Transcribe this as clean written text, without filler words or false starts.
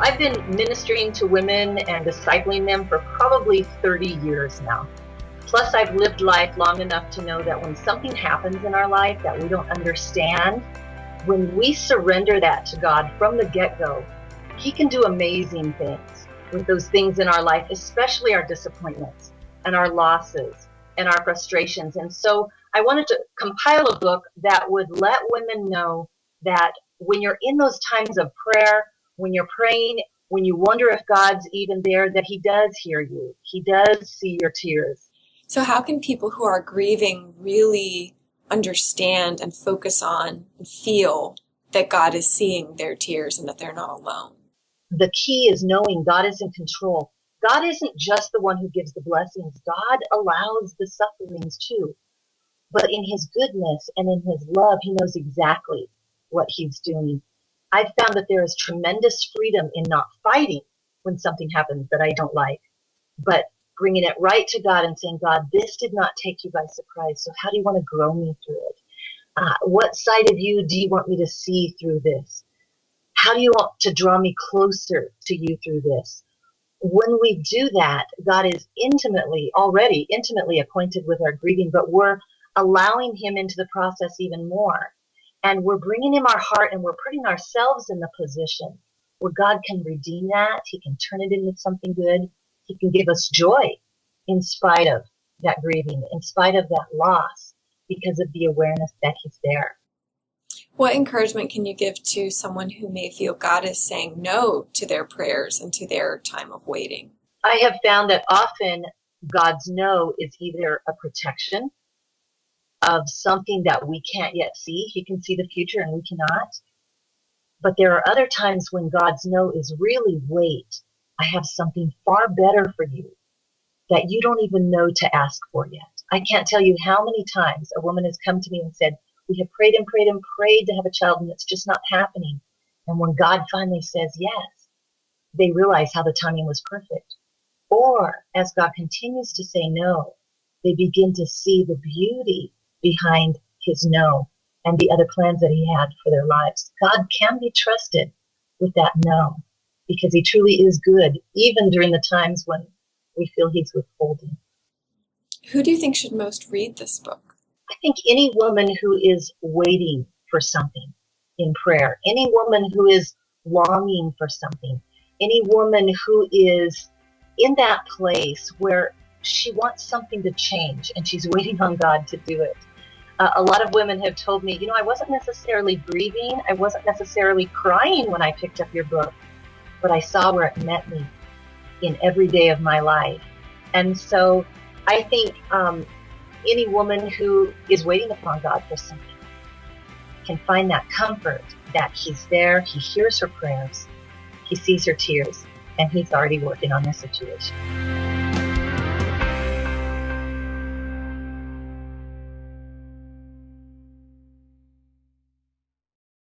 I've been ministering to women and discipling them for probably 30 years now. Plus, I've lived life long enough to know that when something happens in our life that we don't understand, when we surrender that to God from the get-go, He can do amazing things with those things in our life, especially our disappointments and our losses and our frustrations. And so I wanted to compile a book that would let women know that when you're in those times of prayer, when you're praying, when you wonder if God's even there, that He does hear you. He does see your tears. So how can people who are grieving really understand and focus on and feel that God is seeing their tears and that they're not alone? The key is knowing God is in control. God isn't just the one who gives the blessings. God allows the sufferings too. But in His goodness and in His love, He knows exactly what He's doing. I've found that there is tremendous freedom in not fighting when something happens that I don't like, but bringing it right to God and saying, God, this did not take you by surprise. So how do you want to grow me through it? What side of you do you want me to see through this? How do you want to draw me closer to you through this? When we do that, God is already intimately acquainted with our grieving, but we're allowing Him into the process even more. And we're bringing Him our heart, and we're putting ourselves in the position where God can redeem that. He can turn it into something good. He can give us joy in spite of that grieving, in spite of that loss, because of the awareness that He's there. What encouragement can you give to someone who may feel God is saying no to their prayers and to their time of waiting? I have found that often God's no is either a protection of something that we can't yet see. He can see the future and we cannot. But there are other times when God's no is really, wait, I have something far better for you that you don't even know to ask for yet. I can't tell you how many times a woman has come to me and said, we have prayed and prayed and prayed to have a child and it's just not happening. And when God finally says yes, they realize how the timing was perfect. Or as God continues to say no, they begin to see the beauty behind His no and the other plans that He had for their lives. God can be trusted with that no, because He truly is good, even during the times when we feel He's withholding. Who do you think should most read this book? I think any woman who is waiting for something in prayer, any woman who is longing for something, any woman who is in that place where she wants something to change and she's waiting on God to do it. A lot of women have told me, I wasn't necessarily grieving, I wasn't necessarily crying when I picked up your book, but I saw where it met me in every day of my life. And so I think any woman who is waiting upon God for something can find that comfort that He's there, He hears her prayers, He sees her tears, and He's already working on their situation.